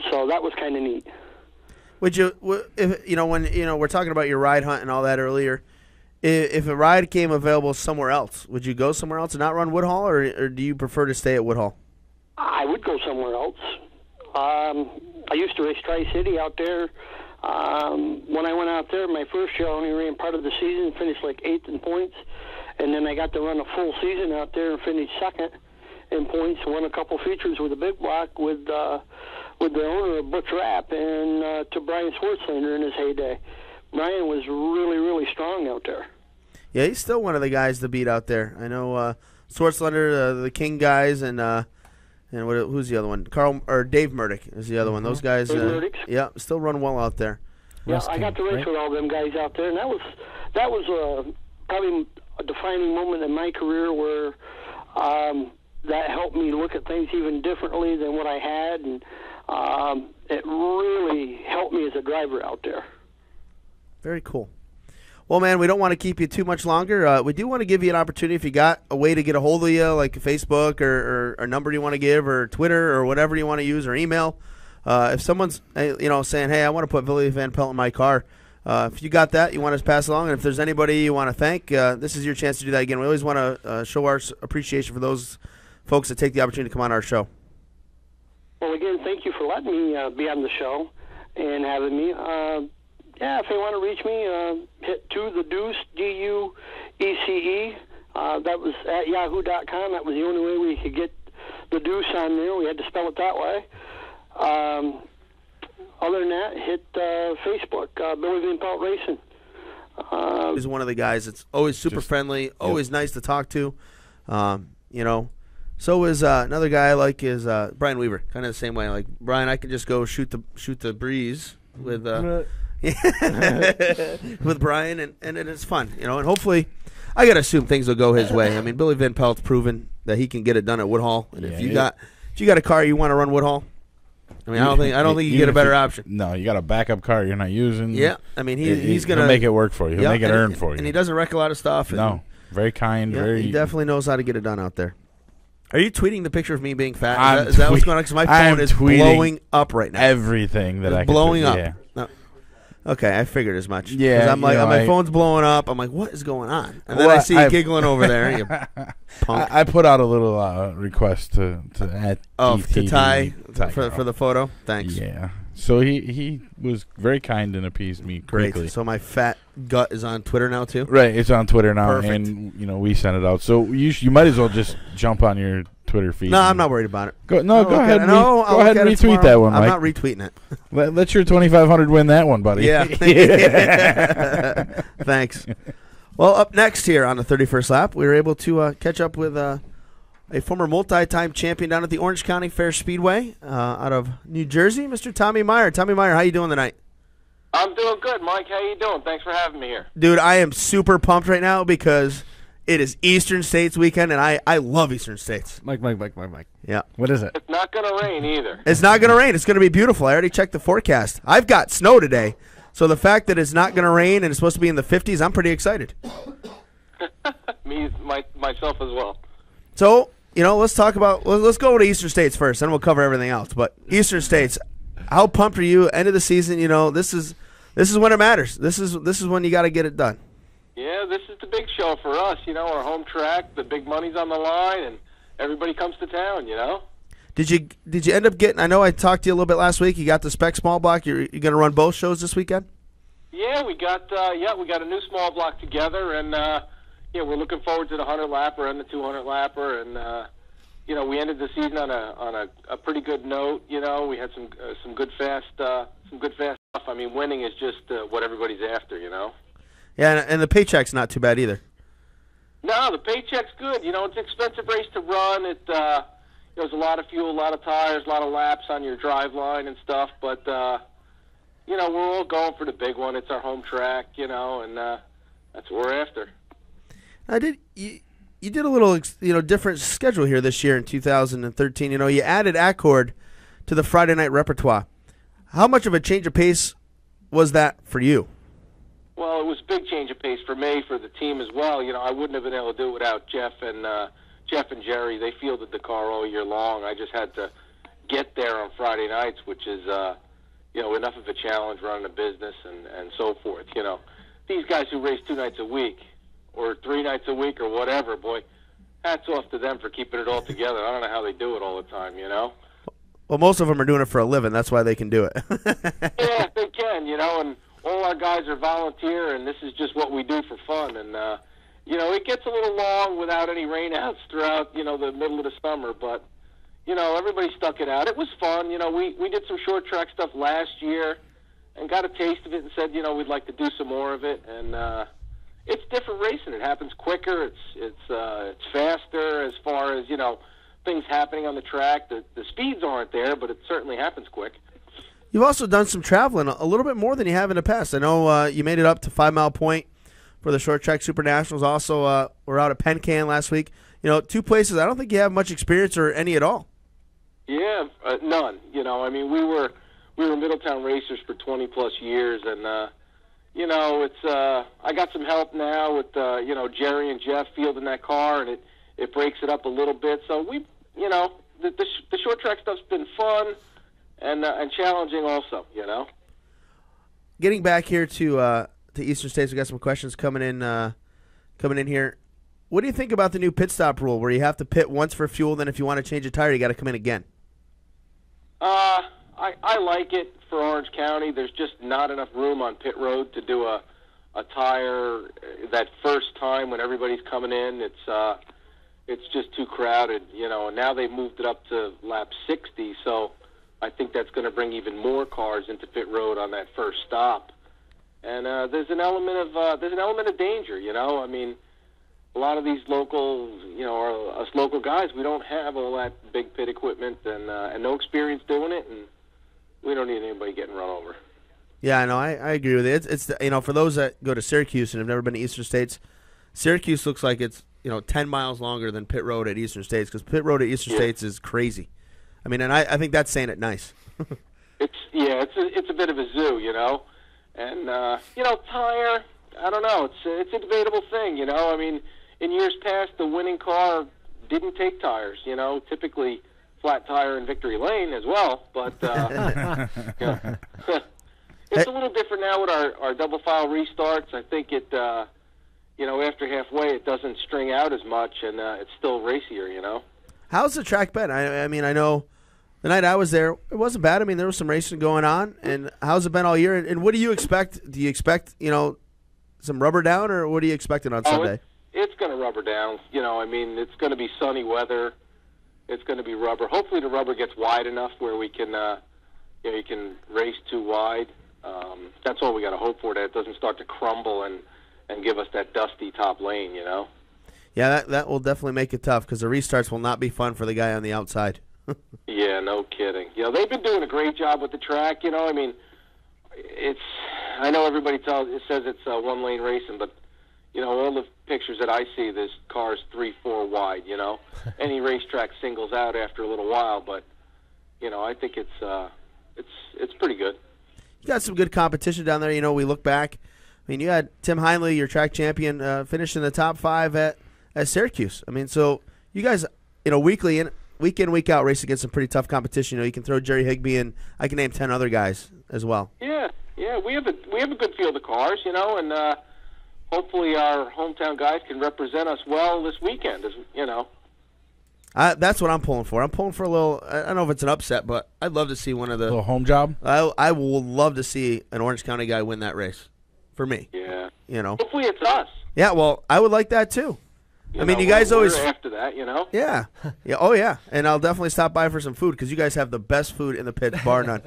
So that was kind of neat. Would you, if when we're talking about your ride hunt and all that earlier, if a ride came available somewhere else, would you go somewhere else and not run Woodhull, or do you prefer to stay at Woodhull? I would go somewhere else. I used to race Tri-City out there. When I went out there, my first year I only ran part of the season, finished like 8th in points, and then I got to run a full season out there and finished 2nd in points. Won a couple features with a big block with the owner of Butch Rapp and to Brian Swartzlander in his heyday. Brian was really, really strong out there. Yeah, he's still one of the guys to beat out there. I know Swartzlander, the King guys, and who's the other one? Dave Murdoch is the other one. Those guys, yeah, still run well out there. Yeah, I got to race with all them guys out there, and that was probably a defining moment in my career where that helped me look at things even differently than what I had, and it really helped me as a driver out there. Very cool. Well, man, we don't want to keep you too much longer. We do want to give you an opportunity if you got a way to get a hold of you, like Facebook or a number you want to give, or Twitter or whatever you want to use, or email. If someone's saying, "Hey, I want to put Billy Van Pelt in my car," if you got that, you want us to pass along, and if there's anybody you want to thank, this is your chance to do that again. We always want to show our appreciation for those folks that take the opportunity to come on our show. Well, again, thank you for letting me be on the show and having me. If they want to reach me, hit to the Deuce, DUECE. That was at yahoo.com. That was the only way we could get the Deuce on there. We had to spell it that way. Other than that, hit Facebook, Billy Van Pelt Racing. He's one of the guys that's always super friendly, always nice to talk to. So is another guy I like is Brian Weaver, kind of the same way. Like Brian, I can just go shoot the breeze with with Brian, and it's fun, and hopefully, I gotta assume things will go his way. I mean, Billy Van Pelt's proven that he can get it done at Woodhall, and if you got a car you want to run Woodhall, I mean, I don't think you get a better option. No, you got a backup car you're not using. Yeah, I mean, he's gonna make it work for you. He'll make it earn for you. And he doesn't wreck a lot of stuff. No, very kind. He definitely knows how to get it done out there. Are you tweeting the picture of me being fat? Is that what's going on? Because my phone is blowing up right now. Everything that I can blowing up. Yeah. No. Okay, I figured as much. Yeah, I'm like, my phone's blowing up. I'm like, what is going on? And then I see you giggling over there. You punk. I put out a little request to add to Ty for the photo. Thanks. Yeah. So he was very kind and appeased me quickly. Great. So my fat gut is on Twitter now too. Right, it's on Twitter now, Perfect. and we sent it out. So you might as well just jump on your Twitter feed. No, I'm not worried about it. Go ahead and retweet that one, Mike. I'm not retweeting it. Let your 2,500 win that one, buddy. Yeah. Thanks. Well, up next here on the 31st lap, we were able to catch up with a former multi-time champion down at the Orange County Fair Speedway out of New Jersey, Mr. Tommy Meier. Tommy Meier, how you doing tonight? I'm doing good, Mike. How you doing? Thanks for having me here. Dude, I am super pumped right now because it is Eastern States weekend, and I love Eastern States. Mike. Yeah. What is it? It's not going to rain either. It's not going to rain. It's going to be beautiful. I already checked the forecast. I've got snow today, so the fact that it's not going to rain and it's supposed to be in the 50s, I'm pretty excited. Myself as well. So, let's talk about let's go to Eastern States first, then we'll cover everything else. But Eastern States, how pumped are you? End of the season, this is when it matters. This is when you got to get it done. Yeah, this is the big show for us. Our home track, the big money's on the line, and everybody comes to town. Did you end up getting? I know I talked to you a little bit last week. You got the spec small block. You're going to run both shows this weekend? Yeah, we got a new small block together, and we're looking forward to the 100 lapper and the 200 lapper, and we ended the season on a pretty good note. We had some good fast stuff. I mean, winning is just what everybody's after. Yeah, and the paycheck's not too bad either. No, the paycheck's good. It's an expensive race to run. There's a lot of fuel, a lot of tires, a lot of laps on your drive line and stuff. But we're all going for the big one. It's our home track, and that's what we're after. You did a little different schedule here this year in 2013. You added Accord to the Friday night repertoire. How much of a change of pace was that for you? Well, it was a big change of pace for me, for the team as well. I wouldn't have been able to do it without Jeff and Jerry. They fielded the car all year long. I just had to get there on Friday nights, which is enough of a challenge running a business and so forth. These guys who race 2 nights a week or 3 nights a week or whatever, boy, hats off to them for keeping it all together. I don't know how they do it all the time. Well, most of them are doing it for a living. That's why they can do it. Yeah, they can, and all our guys are volunteer, and this is just what we do for fun. And, it gets a little long without any rainouts throughout, the middle of the summer. But, everybody stuck it out. It was fun. We did some short track stuff last year and got a taste of it and said, we'd like to do some more of it. And it's different racing. It happens quicker. It's faster as far as, things happening on the track. The speeds aren't there, but it certainly happens quick. You've also done some traveling, a little bit more than you have in the past. I know you made it up to 5 Mile Point for the Short Track Super Nationals. Also, we're out at Pencan last week. 2 places I don't think you have much experience or any at all. Yeah, none. We were Middletown racers for 20 plus years, and you know, it's I got some help now with you know, Jerry and Jeff fielding that car, and it breaks it up a little bit. So we, you know, the short track stuff's been fun and challenging also. You know. Getting back here to Eastern States, we got some questions coming in here. What do you think about the new pit stop rule, where you have to pit once for fuel, then if you want to change a tire, you got to come in again? I like it for Orange County. There's just not enough room on pit road to do a tire that first time when everybody's coming in. It's just too crowded, you know. And now they've moved it up to lap 60, so I think that's going to bring even more cars into pit road on that first stop. And there's an element of danger, you know. I mean, a lot of these local, you know, us local guys, we don't have all that big pit equipment and no experience doing it, and we don't need anybody getting run over. Yeah, I know. I agree with it. It's you know, for those that go to Syracuse and have never been to Eastern States, Syracuse looks like it's, you know, 10 miles longer than pit road at Eastern States, because pit road at Eastern States is crazy. I mean, and I think that's saying it nice. It's a bit of a zoo, you know, and you know, tire. I don't know. It's a debatable thing, you know. I mean, in years past, the winning car didn't take tires, you know. Typically, flat tire in victory lane as well, but you know, it's a little different now with our double file restarts. I think it, you know, after halfway, it doesn't string out as much, and it's still racier, you know. How's the track been? I mean, I know the night I was there, it wasn't bad. I mean, there was some racing going on. And how's it been all year? And what do you expect? Do you expect, you know, some rubber down, or what are you expecting on Sunday? It's going to rubber down. You know, I mean, it's going to be sunny weather. It's going to be rubber. Hopefully the rubber gets wide enough where we can, you know, you can race too wide. That's all we got to hope for, that it doesn't start to crumble and give us that dusty top lane, you know? Yeah, that will definitely make it tough, because the restarts will not be fun for the guy on the outside. Yeah, no kidding. You know, they've been doing a great job with the track, you know. I mean, I know everybody says it's one-lane racing, but, you know, all the pictures that I see, there's cars 3-4 wide, you know. Any racetrack singles out after a little while, but, you know, I think it's pretty good. You got some good competition down there. You know, we look back. I mean, you had Tim Heinley, your track champion, finish in the top 5 at Syracuse. I mean, so you guys, you know, week in, week out, race against some pretty tough competition. You know, you can throw Jerry Higbee, and I can name 10 other guys as well. Yeah, we have a good field of cars, you know, and hopefully our hometown guys can represent us well this weekend, you know. That's what I'm pulling for. I'm pulling for a little, I don't know if it's an upset, but I'd love to see one of the... A little home job? I will love to see an Orange County guy win that race. For me. Yeah. You know. Hopefully it's us. Yeah, well, I would like that too. I mean, you guys we're always... after that, you know? Yeah. Yeah. Oh, yeah. And I'll definitely stop by for some food, because you guys have the best food in the pits, bar none.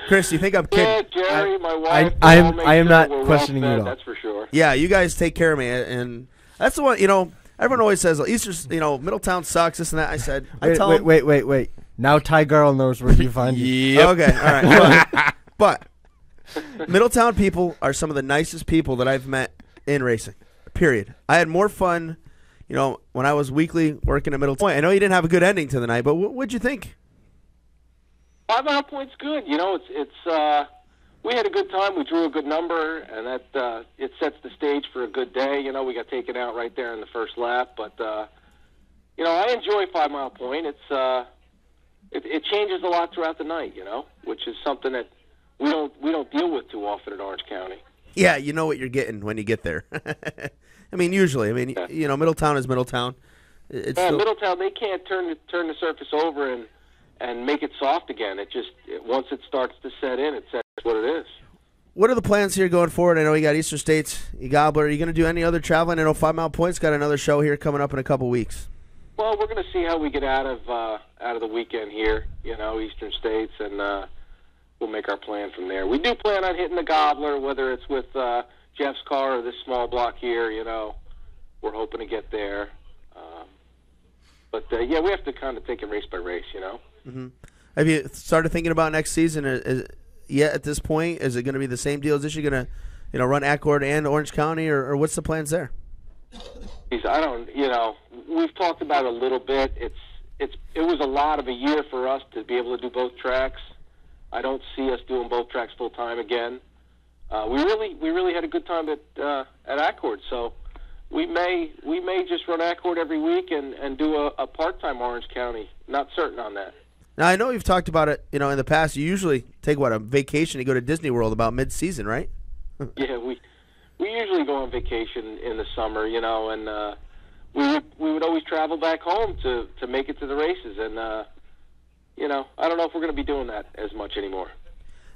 Chris, you think I'm kidding? Yeah, Jerry, my wife. I am not questioning you at all. That's for sure. Yeah, you guys take care of me. And that's the one, you know, everyone always says, Easter, you know, Middletown sucks, this and that. I said, wait. Now Ty Garl knows where you find you. Yep. Okay, all right. But Middletown people are some of the nicest people that I've met in racing, period. I had more fun, you know, when I was weekly working at Middletown. I know you didn't have a good ending to the night, but what'd you think? 5 Mile Point's good. You know, it's we had a good time. We drew a good number, and that it sets the stage for a good day. You know, we got taken out right there in the first lap, but you know, I enjoy 5 Mile Point. It changes a lot throughout the night, you know, which is something that we don't deal with too often in Orange County. Yeah, you know what you're getting when you get there. I mean, usually. I mean, you know, Middletown is Middletown. Middletown, they can't turn the surface over and make it soft again. Once it starts to set in, it sets what it is. What are the plans here going forward? I know you got Eastern States, you Gobbler. Are you going to do any other traveling? I know 5 Mile Point's got another show here coming up in a couple weeks. Well, we're going to see how we get out of the weekend here, you know, Eastern States, and we'll make our plan from there. We do plan on hitting the Gobbler, whether it's with Jeff's car or this small block here, you know. We're hoping to get there. But yeah, we have to kind of take it race by race, you know. Mm-hmm. Have you started thinking about next season? Yet at this point, is it going to be the same deal as this? You're going to, you know, run Accord and Orange County, or what's the plans there? I don't, you know, we've talked about it a little bit. It was a lot of a year for us to be able to do both tracks. I don't see us doing both tracks full time again. we really had a good time at Accord. So we may just run Accord every week and do a part-time Orange County. Not certain on that. Now, I know you've talked about it, in the past. You usually take, a vacation to go to Disney World about mid-season, right? Yeah, we usually go on vacation in the summer, and we would always travel back home to make it to the races. And, I don't know if we're going to be doing that as much anymore.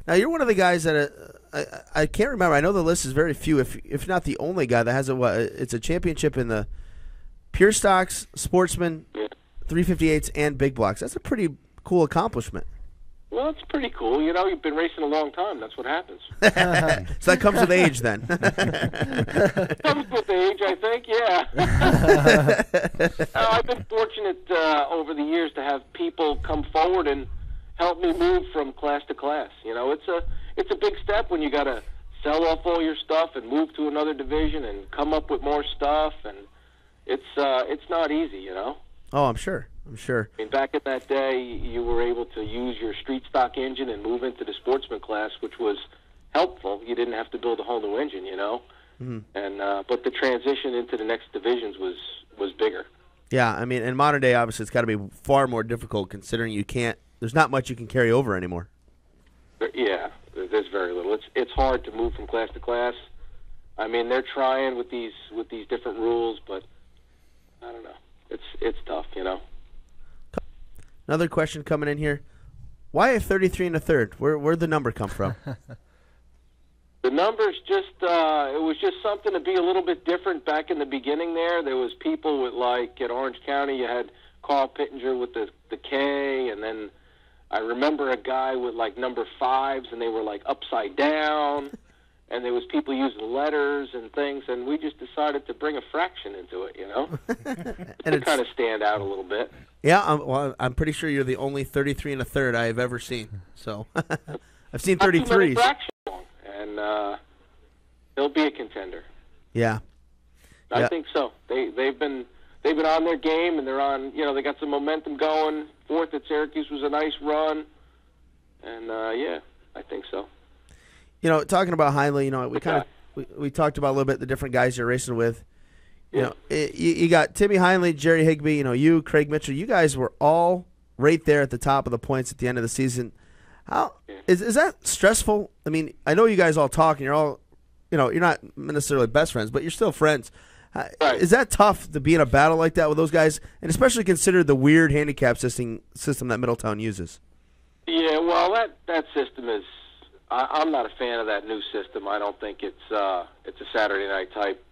Now, you're one of the guys that I can't remember. I know the list is very few, if not the only guy that has it's a championship in the Pure Stocks, Sportsman, 358s, and Big Blocks. That's a pretty cool accomplishment. Well, it's pretty cool. You've been racing a long time. That's what happens. So that comes with age, then. Comes with age, I think, yeah. I've been fortunate over the years to have people come forward and help me move from class to class. It's a big step when you got to sell off all your stuff and move to another division and come up with more stuff, and it's not easy, Oh, I'm sure. I mean, back in that day, you were able to use your street stock engine and move into the sportsman class, which was helpful. You didn't have to build a whole new engine, Mm-hmm. And but the transition into the next divisions was bigger. Yeah, I mean, in modern day, obviously, it's got to be far more difficult considering there's not much you can carry over anymore. Yeah, there's very little. It's hard to move from class to class. I mean, they're trying with these different rules, but I don't know. It's tough, Another question coming in here. Why a 33 1/3? Where'd the number come from? The number's just, it was just something to be a little bit different back in the beginning there. There was people with, at Orange County, you had Carl Pittenger with the K, and then I remember a guy with, number 5s, and they were, upside down, and there was people using letters and things, and we just decided to bring a fraction into it, And to kind of stand out a little bit. Yeah, I'm pretty sure you're the only 33 1/3 I have ever seen. So I've seen 33s. And he'll be a contender. Yeah, I think so. They've been on their game, and they're on. They got some momentum going. 4th at Syracuse was a nice run, and I think so. Talking about Heinley, we talked about a little bit the different guys you're racing with. You got Timmy Heinley, Jerry Higbee, you, Craig Mitchell. You guys were all right there at the top of the points at the end of the season. How is that stressful? I mean, I know you guys all talk, and you're all, you're not necessarily best friends, but you're still friends. Right. Is that tough to be in a battle like that with those guys, and especially consider the weird handicap system that Middletown uses? Yeah, well, that system is. I'm not a fan of that new system. I don't think it's a Saturday night type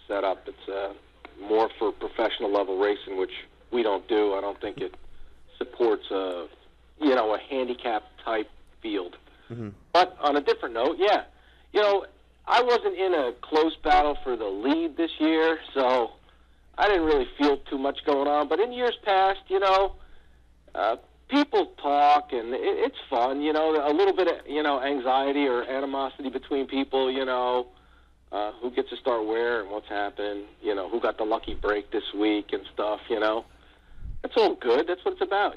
setup. It's more for professional level racing, which we don't do. I don't think it supports a handicap type field. Mm-hmm. But on a different note, I wasn't in a close battle for the lead this year, so I didn't really feel too much going on. But in years past, people talk, and it's fun, a little bit of, anxiety or animosity between people, who gets to start where and what's happened, who got the lucky break this week and stuff, That's all good. That's what it's about,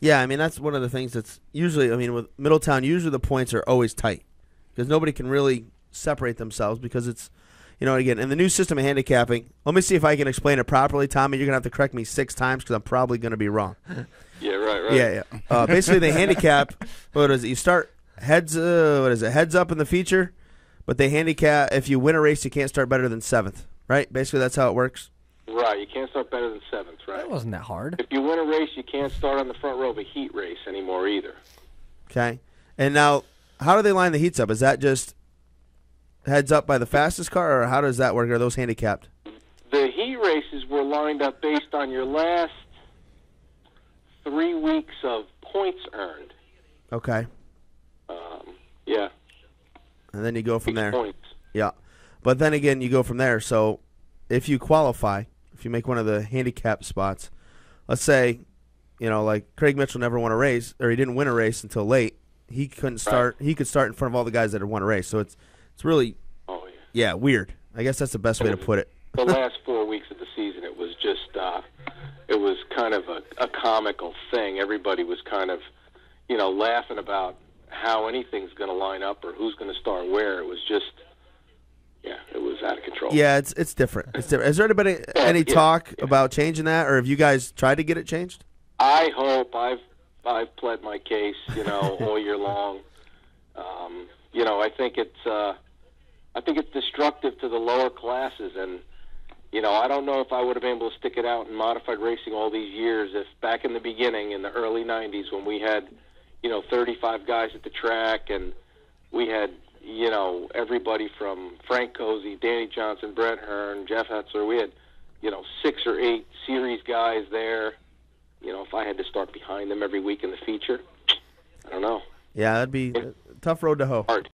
Yeah, I mean, that's one of the things that's usually, with Middletown, usually the points are always tight because nobody can really separate themselves because it's, again, in the new system of handicapping, let me see if I can explain it properly, Tommy. You're going to have to correct me 6 times because I'm probably going to be wrong. Yeah, right. Yeah. Basically, the handicap, what is it? You start heads up in the feature, but they handicap, if you win a race, you can't start better than 7th, right? Basically, that's how it works. Right, you can't start better than 7th, right? That wasn't that hard. If you win a race, you can't start on the front row of a heat race anymore either. Okay. And now, how do they line the heats up? Is that just heads up by the fastest car, or how does that work? Are those handicapped? The heat races were lined up based on your last 3 weeks of points earned. Okay. Yeah. And then you go from there. Points. Yeah. But then again, you go from there. So if you qualify, if you make one of the handicap spots, let's say, like Craig Mitchell never won a race, or he didn't win a race until late. He couldn't start. Right. He could start in front of all the guys that had won a race. So it's really, weird. I guess that's the best way to put it. The last 4 weeks of the season, it was just, it was kind of a comical thing. Everybody was kind of, laughing about how anything's going to line up or who's going to start where. It was just, it was out of control. Yeah, it's different. It's different. Is there anybody any talk about changing that, or have you guys tried to get it changed? I hope. I've pled my case, all year long. I think it's destructive to the lower classes, and I don't know if I would have been able to stick it out in modified racing all these years if back in the beginning, in the early 90s, when we had, 35 guys at the track, and we had, everybody from Frank Cozy, Danny Johnson, Brett Hearn, Jeff Hetzler. We had, 6 or 8 series guys there. If I had to start behind them every week in the feature, I don't know. Yeah, that'd be a tough road to hoe. Hard.